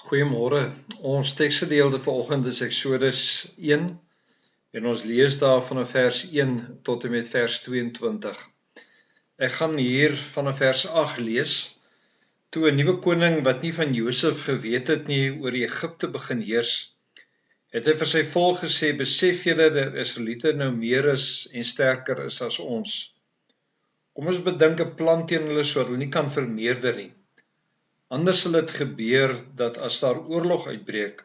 Goeiemôre. Ons teksgedeelte vanoggend is Eksodus 1 en ons lees daar vanaf vers 1 tot en met vers 22. Ek gaan hier vanaf vers 8 lees. Toe 'n nuwe koning wat nie van Josef geweet het nie oor Egipte begin heers, het hy vir sy volk gesê: "Besef julle dat Israeliete nou meer is en sterker is as ons. Kom ons bedink 'n plan teen hulle sodat hulle nie kan vermeerder nie. Anders sal dit gebeur dat as daar oorlog uitbreek,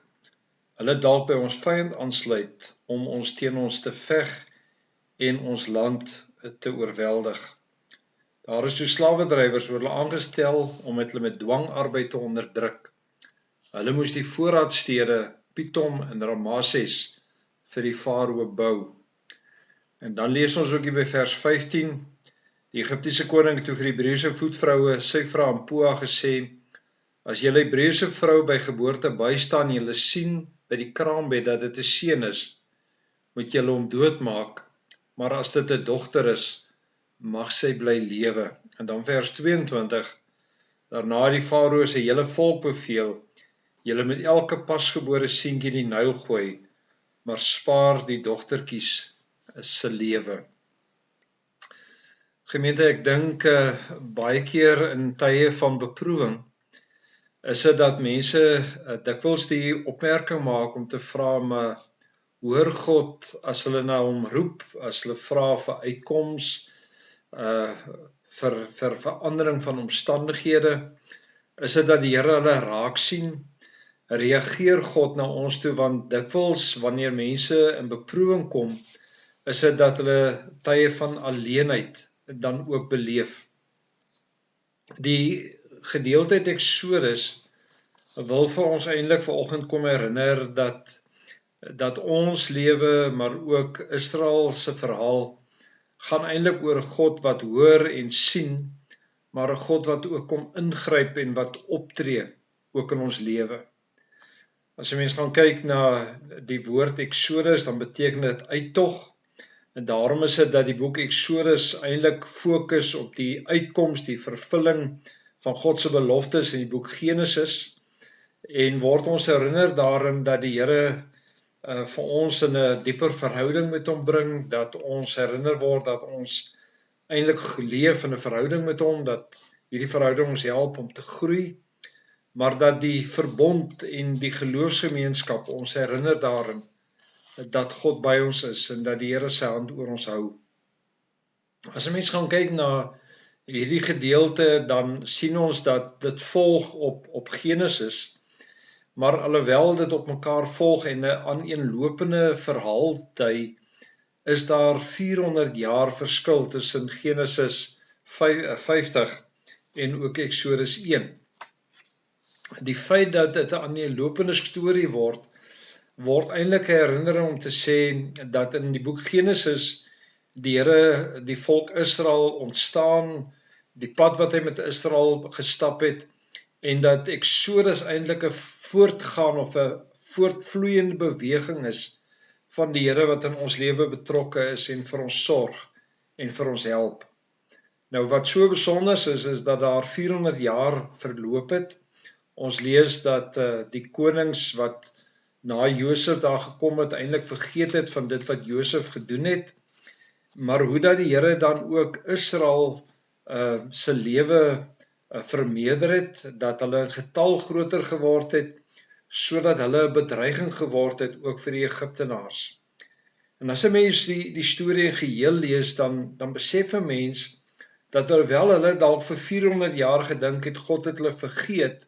hulle dalk by ons vyand aansluit om ons teen ons te veg en ons land te oorweldig. Daar is so slawedrywers oor hulle aangestel om hulle met dwangarbeid te onderdruk. Hulle moes die voorraadstede Pitom en Rameses vir die farao bou." En dan lees ons ook hier by vers 15. Die Egiptiese koning het toe vir die Hebreëse voetvroue Sifra en Pua gesê: "As julle Hebreëse vrou by geboorte bystaan en julle sien by die kraambed dat dit 'n seun is, moet julle hom doodmaak, maar as dit 'n dogter is, mag sy bly lewe." En dan vers 22. Daarna het die farao sy hele volk beveel: "Julle moet elke pasgebore seentjie die Nyl gooi, maar spaar die dogtertjies se lewe." Gemeente, ek dink baie keer in tye van beproewing is dit dat mense dikwels die opmerking maak om te vra, maar hoor God as hulle na hom roep, as hulle vra vir uitkoms, vir verandering van omstandighede, is dit dat die Here hulle raak sien? Reageer God na ons toe? Want dikwels wanneer mense in beproewing kom, is dit dat hulle tye van alleenheid dan ook beleef. Die gedeelte uit Eksodus wil vir ons eintlik vanoggend kom herinner dat ons lewe, maar ook Israel se verhaal, gaan eintlik oor God wat hoor en sien, maar 'n God wat ook kom ingryp en wat optree ook in ons lewe. As jy mens gaan kyk na die woord Eksodus, dan beteken dit uittog. En daarom is dit dat die boek Eksodus eintlik fokus op die uitkoms, die vervulling van God se beloftes in die boek Genesis, en word ons herinner daarin dat die Here vir ons in 'n dieper verhouding met hom bring, dat ons herinner word dat ons eintlik leef in 'n verhouding met hom, dat hierdie verhouding ons help om te groei, maar dat die verbond en die geloofsgemeenskap ons herinner daarin dat God by ons is en dat die Here sy hand oor ons hou. As 'n mens gaan kyk na hierdie gedeelte, dan sien ons dat dit volg op Genesis, maar alhoewel dit op mekaar volg en 'n aaneenlopende verhaal dui, is daar 400 jaar verskil tussen Genesis 50 en ook Eksodus 1. Die feit dat dit 'n aaneenlopende storie word eintlik 'n herinnering om te sê dat in die boek Genesis die Here die volk Israel ontstaan, die pad wat hy met Israel gestap het, en dat Eksodus eintlik 'n voortgaan of 'n voortvloeiende beweging is van die Here wat in ons lewe betrokke is en vir ons sorg en vir ons help. Nou wat so besonder is dat daar 400 jaar verloop het. Ons lees dat die konings wat na Josef daar gekom het, eintlik vergeet het van dit wat Josef gedoen het, maar hoe dat die Here dan ook Israel se lewe vermeerder het, dat hulle in getal groter geword het, sodat hulle 'n bedreiging geword het ook vir die Egiptenaars. En as 'n mens die storie in geheel lees, dan besef 'n mens dat alhoewel hulle dalk vir 400 jaar gedink het God het hulle vergeet,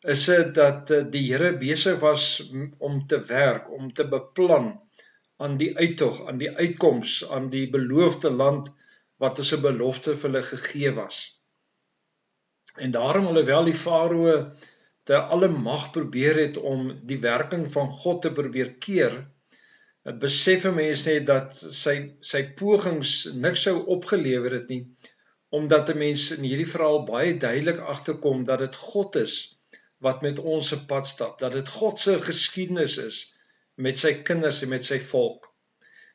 is dit dat die Here besig was om te werk, om te beplan aan die uittog, aan die uitkoms, aan die beloofde land wat as 'n belofte vir hulle gegee was. En daarom, alhoewel die farao te alle mag probeer het om die werking van God te probeer keer, besef 'n mens net dat sy pogings niks sou opgelewer het nie, omdat 'n mens in hierdie verhaal baie duidelik agterkom dat dit God is wat met ons se pad stap, dat dit God se geskiedenis is met sy kinders en met sy volk.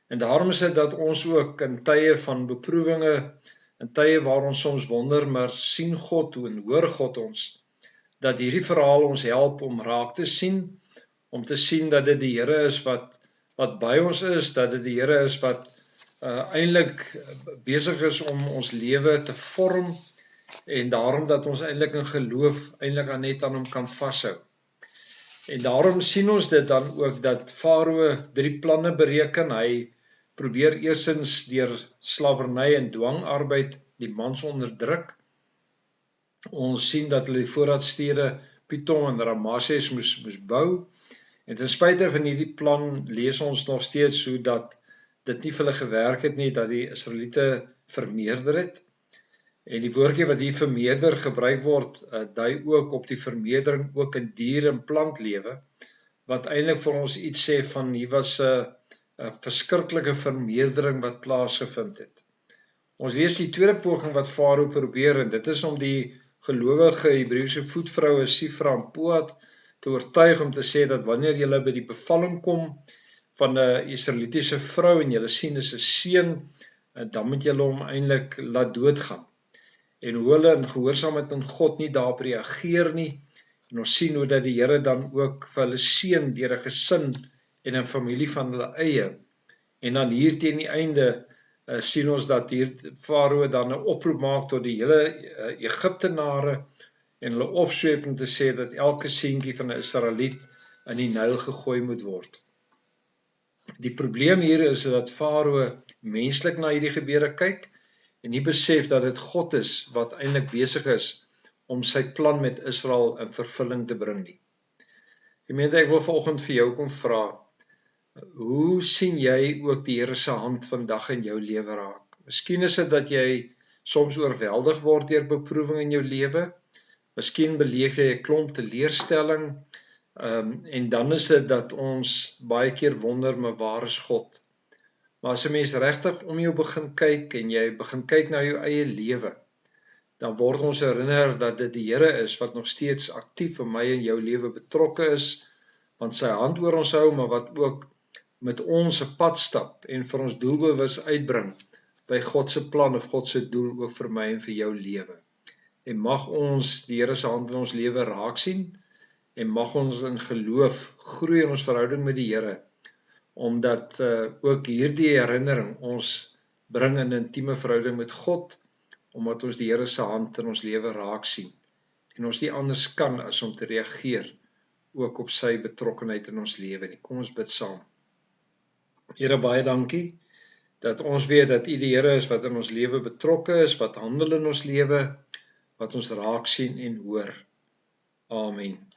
En daarom is dit dat ons ook in tye van beproewinge, in tye waar ons soms wonder, maar sien God toe en hoor God ons, dat hierdie verhaal ons help om raak te sien, om te sien dat dit die Here is wat by ons is, dat dit die Here is wat eintlik besig is om ons lewe te vorm en daarom dat ons eintlik in geloof eintlik net aan hom kan vashou. En daarom sien ons dit dan ook dat Farao 3 planne bereken. Hy probeer eerstens deur slawerny en dwangarbeid die mans onderdruk. Ons sien dat hulle die voorraadstede Pithom en Ramses moes bou. En ten spyte van hierdie plan lees ons nog steeds hoe dat dit nie vir hulle gewerk het nie, dat die Israeliete vermeerder het. En die woordjie wat hier vermeerder gebruik word, dui ook op die vermeerdering ook in dier- en plantlewe, wat eintlik vir ons iets sê van hier was 'n verskriklike vermeerdering wat plaasgevind het. Ons lees die tweede poging wat Farao probeer, en dit is om die gelowige Hebreëse voetvroue Sifra en Poat te oortuig om te sê dat wanneer julle by die bevalling kom van 'n Israelitiese vrou en julle sien is 'n seun, dan moet julle hom eintlik laat doodgaan. En hoe hulle in gehoorsaamheid aan God nie daarop reageer nie. En ons sien hoe dat die Here dan ook vir hulle seën deur 'n gesin en 'n familie van hulle eie. En dan hier teen die einde sien ons dat hier Farao dan 'n oproep maak tot die hele Egiptenare en hulle opsweep om te sê dat elke seentjie van 'n Israeliet in die Nyl gegooi moet word. Die probleem hier is dat Farao menslik na hierdie gebeure kyk en nie besef dat dit God is wat eintlik besig is om sy plan met Israel in vervulling te bring nie. Gemeente, ek wil vanoggend vir jou kom vra, hoe sien jy ook die Here se hand vandag in jou lewe raak? Miskien is dit dat jy soms oorweldig word deur beproewing in jou lewe. Miskien beleef jy 'n klomp teleurstelling, en dan is dit dat ons baie keer wonder, maar waar is God? Maar as 'n mens regtig om jou begin kyk en jy begin kyk na jou eie lewe, dan word ons herinner dat dit die Here is wat nog steeds aktief in my en jou lewe betrokke is, want sy hand oor ons hou, maar wat ook met ons 'n pad stap en vir ons doelbewus uitbring by God se plan of God se doel ook vir my en vir jou lewe. En mag ons die Here se hand in ons lewe raak sien en mag ons in geloof groei in ons verhouding met die Here, omdat ook hierdie herinnering ons bring in 'n intieme verhouding met God, omdat ons die Here se hand in ons lewe raak sien en ons nie anders kan as om te reageer ook op sy betrokkenheid in ons lewe nie. Kom ons bid saam. Here, baie dankie dat ons weet dat U die Here is wat in ons lewe betrokke is, wat handel in ons lewe, wat ons raak sien en hoor. Amen.